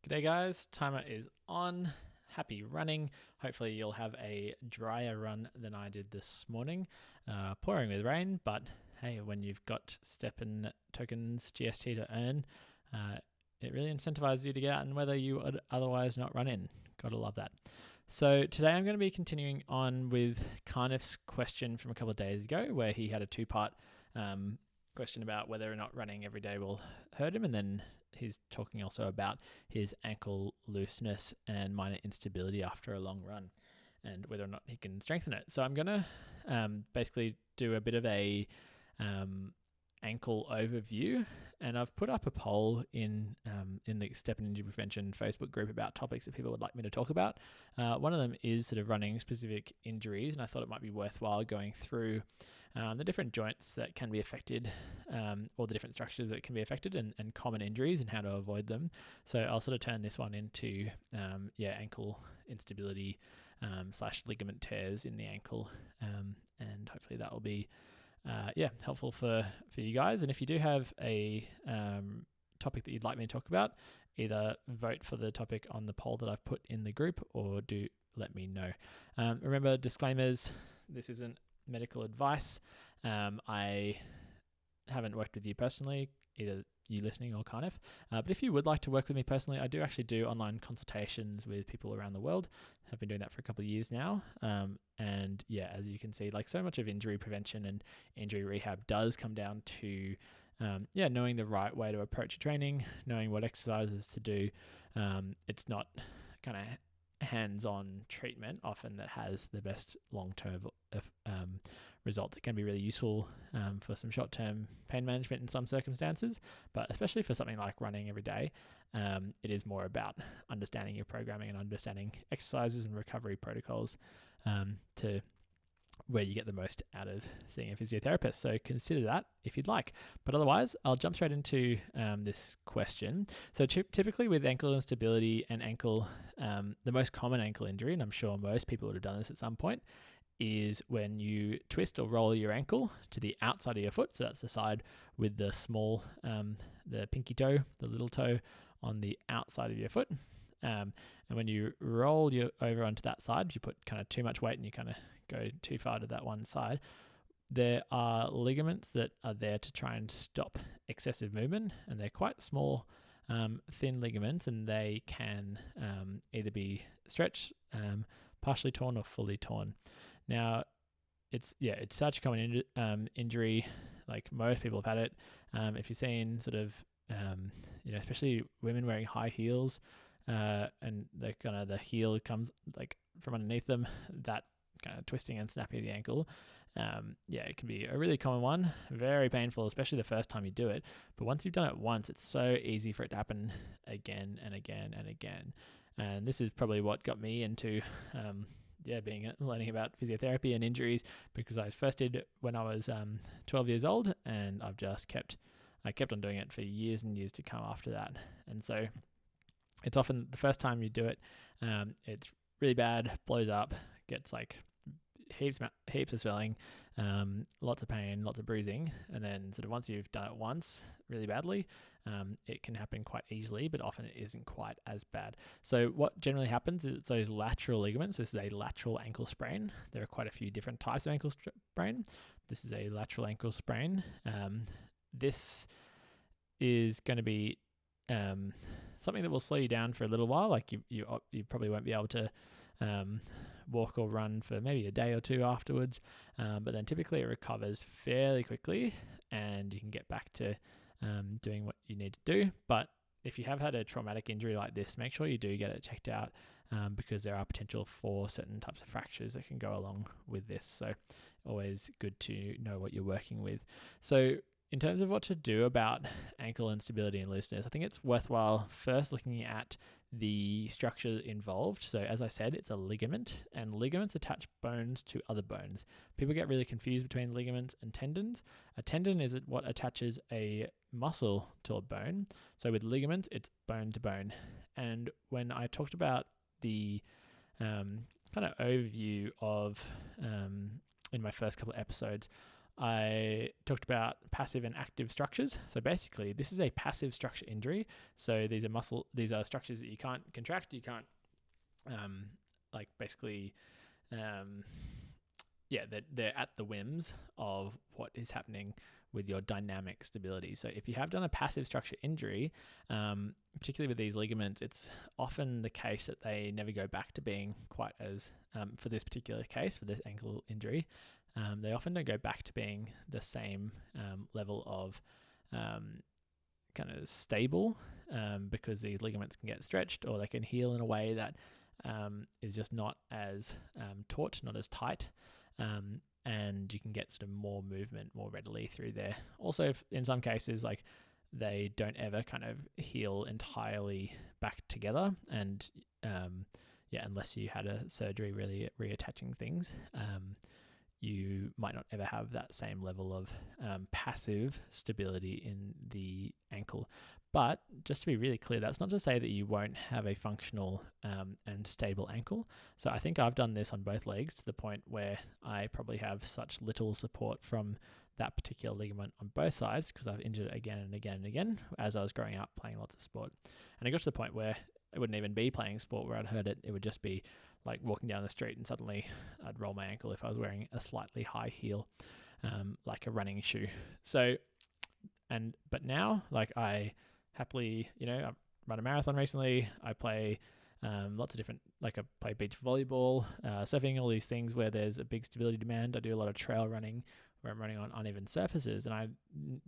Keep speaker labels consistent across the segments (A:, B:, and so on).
A: G'day guys, timer is on. Happy running. Hopefully you'll have a drier run than I did this morning. Pouring with rain, but hey, when you've got STEPN tokens GST to earn, it really incentivizes you to get out and whether you would otherwise not run in. Gotta love that. So today I'm going to be continuing on with Carniff's question from a couple of days ago, where he had a two-part question about whether or not running every day will hurt him, and then he's talking also about his ankle looseness and minor instability after a long run and whether or not he can strengthen it. So I'm going to basically do a bit of a ankle overview, and I've put up a poll in the STEPN Injury Prevention Facebook group about topics that people would like me to talk about. One of them is sort of running specific injuries, and I thought it might be worthwhile going through the different joints that can be affected, or the different structures that can be affected, and common injuries and how to avoid them. So I'll sort of turn this one into ankle instability / ligament tears in the ankle, and hopefully that will be helpful for you guys. And if you do have a topic that you'd like me to talk about, either vote for the topic on the poll that I've put in the group, or do let me know. Remember, disclaimers, this isn't medical advice. I haven't worked with you personally, either you listening or Carniff. But if you would like to work with me personally, I do actually do online consultations with people around the world. I've been doing that for a couple of years now. And yeah, as you can see, like so much of injury prevention and injury rehab does come down to knowing the right way to approach your training, knowing what exercises to do. It's not kind of hands-on treatment often that has the best long-term results. It can be really useful for some short-term pain management in some circumstances, but especially for something like running every day, it is more about understanding your programming and understanding exercises and recovery protocols to where you get the most out of seeing a physiotherapist. So consider that if you'd like. But otherwise, I'll jump straight into this question. So typically with ankle instability and ankle, the most common ankle injury, and I'm sure most people would have done this at some point, is when you twist or roll your ankle to the outside of your foot. So that's the side with the small, the pinky toe, the little toe on the outside of your foot. And when you roll you over onto that side, you put kind of too much weight and you kind of go too far to that one side. There are ligaments that are there to try and stop excessive movement, and they're quite small, thin ligaments, and they can either be stretched, partially torn, or fully torn. Now, it's such a common injury. Like most people have had it. If you're seeing sort of, especially women wearing high heels, and the heel comes like from underneath them, that kind of twisting and snapping of the ankle. It can be a really common one, very painful, especially the first time you do it. But once you've done it once, it's so easy for it to happen again and again and again. And this is probably what got me into learning about physiotherapy and injuries, because I first did it when I was 12 years old, and I kept on doing it for years and years to come after that. And so it's often the first time you do it, it's really bad, blows up, gets like heaps of swelling, lots of pain, lots of bruising, and then sort of once you've done it once really badly, it can happen quite easily, but often it isn't quite as bad. So what generally happens is it's those lateral ligaments. This is a lateral ankle sprain. There are quite a few different types of ankle sprain. This is a lateral ankle sprain. This is going to be something that will slow you down for a little while. Like you probably won't be able to walk or run for maybe a day or two afterwards, but then typically it recovers fairly quickly, and you can get back to doing what you need to do. But if you have had a traumatic injury like this, make sure you do get it checked out, because there are potential for certain types of fractures that can go along with this. So always good to know what you're working with. So in terms of what to do about ankle instability and looseness, I think it's worthwhile first looking at the structure involved. So as I said, it's a ligament, and ligaments attach bones to other bones. People get really confused between ligaments and tendons. A tendon is what attaches a muscle to a bone. So with ligaments, it's bone to bone. And when I talked about the kind of overview of, in my first couple of episodes, I talked about passive and active structures. So basically, this is a passive structure injury. So these are structures that you can't contract, you can't they're at the whims of what is happening with your dynamic stability. So if you have done a passive structure injury, particularly with these ligaments, it's often the case that they never go back to being quite as, for this particular case, for this ankle injury, they often don't go back to being the same level of kind of stable because these ligaments can get stretched, or they can heal in a way that is just not as taut, not as tight, and you can get sort of more movement more readily through there. Also, in some cases, like they don't ever kind of heal entirely back together, and unless you had a surgery really reattaching things, you might not ever have that same level of passive stability in the ankle. But just to be really clear, that's not to say that you won't have a functional and stable ankle. So I think I've done this on both legs to the point where I probably have such little support from that particular ligament on both sides because I've injured it again and again and again as I was growing up playing lots of sport. And I got to the point where it wouldn't even be playing sport where I'd hurt it. It would just be like walking down the street and suddenly I'd roll my ankle if I was wearing a slightly high heel, like a running shoe. But now, like I happily, I run a marathon recently. I play lots of different, like I play beach volleyball, surfing, all these things where there's a big stability demand. I do a lot of trail running where I'm running on uneven surfaces, and I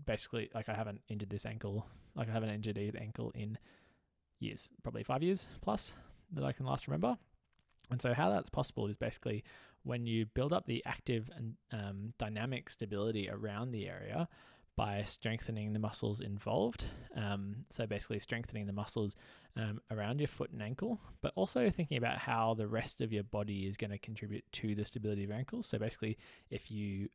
A: basically, like I haven't injured this ankle, like I haven't injured either ankle in years, probably 5 years plus that I can last remember. And so how that's possible is basically when you build up the active and dynamic stability around the area by strengthening the muscles involved. So basically strengthening the muscles around your foot and ankle, but also thinking about how the rest of your body is going to contribute to the stability of your ankles. So basically if you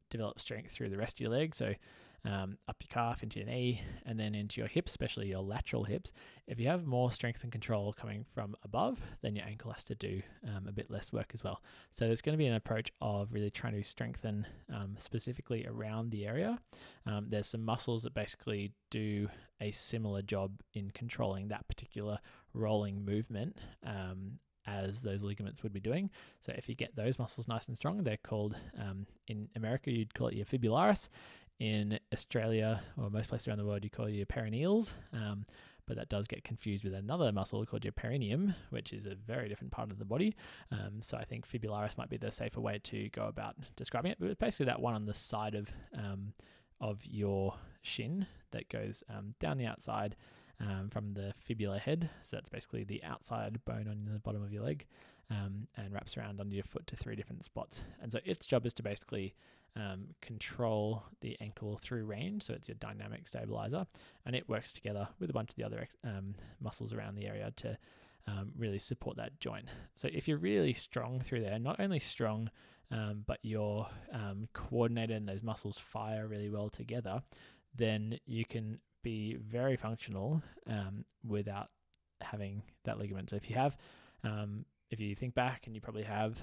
A: develop strength through the rest of your leg, so up your calf into your knee and then into your hips, especially your lateral hips, if you have more strength and control coming from above, then your ankle has to do a bit less work as well. So there's going to be an approach of really trying to strengthen specifically around the area. There's some muscles that basically do a similar job in controlling that particular rolling movement as those ligaments would be doing. So if you get those muscles nice and strong, they're called, in America, you'd call it your fibularis. In Australia, or most places around the world, you call your perineals, but that does get confused with another muscle called your perineum, which is a very different part of the body. So I think fibularis might be the safer way to go about describing it, but it's basically that one on the side of your shin that goes down the outside from the fibula head. So that's basically the outside bone on the bottom of your leg, and wraps around under your foot to 3 different spots. And so its job is to basically control the ankle through range. So it's your dynamic stabilizer, and it works together with a bunch of the other muscles around the area to really support that joint. So if you're really strong through there, not only strong, but you're coordinated and those muscles fire really well together, then you can be very functional without having that ligament. So if you have, if you think back and you probably have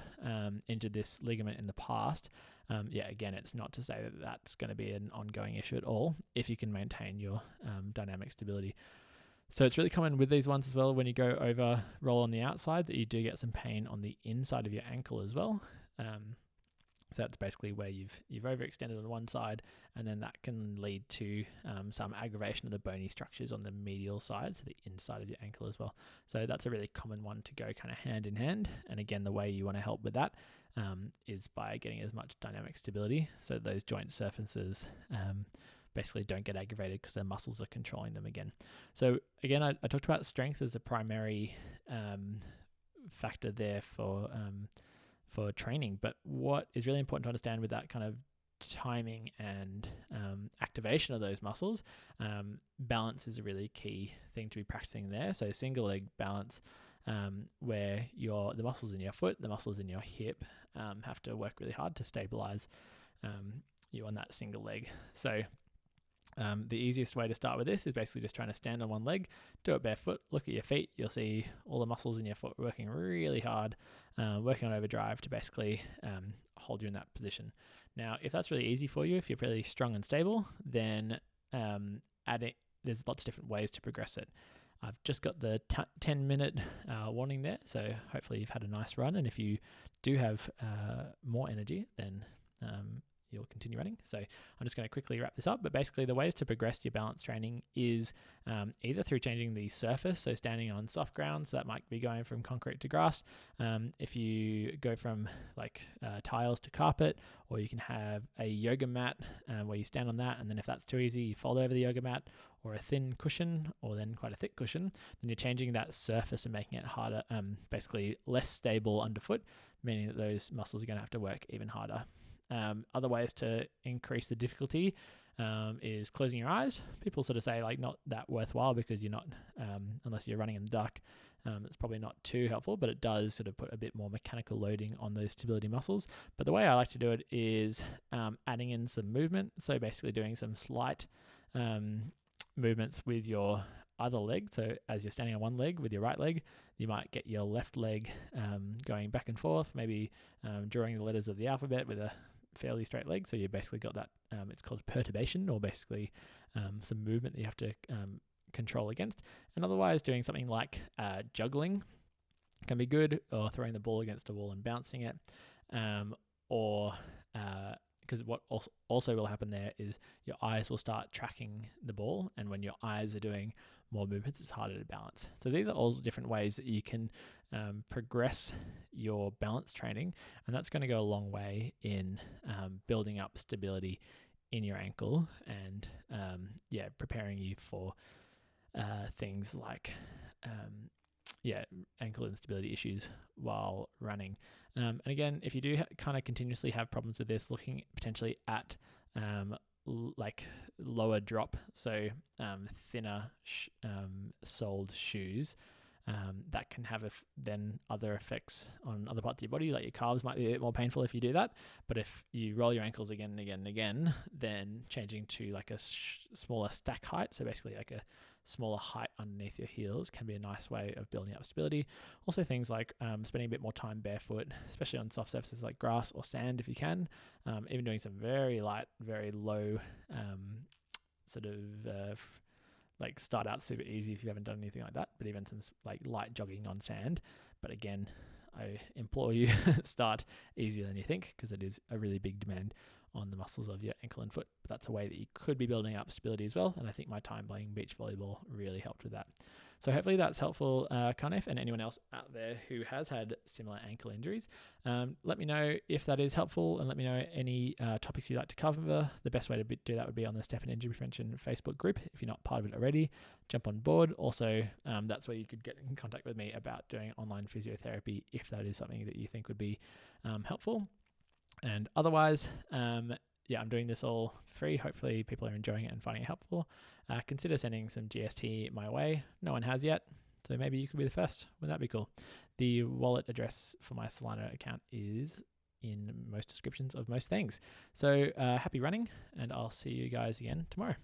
A: injured this ligament in the past, again, it's not to say that that's going to be an ongoing issue at all if you can maintain your dynamic stability. So it's really common with these ones as well, when you go over roll on the outside, that you do get some pain on the inside of your ankle as well. So that's basically where you've overextended on one side, and then that can lead to some aggravation of the bony structures on the medial side, so the inside of your ankle as well. So that's a really common one to go kind of hand in hand. And again, the way you want to help with that is by getting as much dynamic stability, so those joint surfaces basically don't get aggravated because their muscles are controlling them again. So again, I talked about strength as a primary factor there for training, but what is really important to understand with that kind of timing and activation of those muscles, balance is a really key thing to be practicing there. So single leg balance, where the muscles in your foot, the muscles in your hip have to work really hard to stabilize you on that single leg. So The easiest way to start with this is basically just trying to stand on one leg, do it barefoot, look at your feet. You'll see all the muscles in your foot working really hard, working on overdrive to basically hold you in that position. Now, if that's really easy for you, if you're really strong and stable, then there's lots of different ways to progress it. I've just got the 10-minute warning there, so hopefully you've had a nice run, and if you do have more energy, then you'll continue running. So I'm just going to quickly wrap this up, but basically the ways to progress your balance training is either through changing the surface, so standing on soft grounds, that might be going from concrete to grass. If you go from like tiles to carpet, or you can have a yoga mat where you stand on that, and then if that's too easy, you fold over the yoga mat, or a thin cushion, or then quite a thick cushion, then you're changing that surface and making it harder, basically less stable underfoot, meaning that those muscles are going to have to work even harder. Other ways to increase the difficulty is closing your eyes. People sort of say like not that worthwhile because you're not, unless you're running in the dark, it's probably not too helpful, but it does sort of put a bit more mechanical loading on those stability muscles. But the way I like to do it is adding in some movement. So basically doing some slight movements with your other leg. So as you're standing on one leg with your right leg, you might get your left leg going back and forth, maybe drawing the letters of the alphabet with a fairly straight leg. So you basically got that, it's called perturbation, or basically some movement that you have to control against. And otherwise doing something like juggling can be good, or throwing the ball against a wall and bouncing it, or because what also will happen there is your eyes will start tracking the ball, and when your eyes are doing more movements, it's harder to balance. So these are all different ways that you can progress your balance training, and that's going to go a long way in building up stability in your ankle and preparing you for things like ankle instability issues while running. And again, if you do kind of continuously have problems with this, looking potentially at like lower drop, so thinner soled shoes, that can have then other effects on other parts of your body, like your calves might be a bit more painful if you do that. But if you roll your ankles again and again and again, then changing to like a smaller stack height, so basically like a smaller height underneath your heels, can be a nice way of building up stability. Also things like spending a bit more time barefoot, especially on soft surfaces like grass or sand if you can, even doing some very light, very low like start out super easy if you haven't done anything like that, but even some like light jogging on sand. But again, I implore you start easier than you think, because it is a really big demand on the muscles of your ankle and foot. But that's a way that you could be building up stability as well, and I think my time playing beach volleyball really helped with that. So hopefully that's helpful, Kanef, and anyone else out there who has had similar ankle injuries. Let me know if that is helpful, and let me know any topics you'd like to cover. The best way to do that would be on the STEPN Injury Prevention Facebook group. If you're not part of it already, jump on board. Also, that's where you could get in contact with me about doing online physiotherapy if that is something that you think would be helpful. And otherwise, I'm doing this all for free. Hopefully people are enjoying it and finding it helpful. Consider sending some GST my way. No one has yet, so maybe you could be the first. Wouldn't that be cool? The wallet address for my Solana account is in most descriptions of most things. So happy running, and I'll see you guys again tomorrow.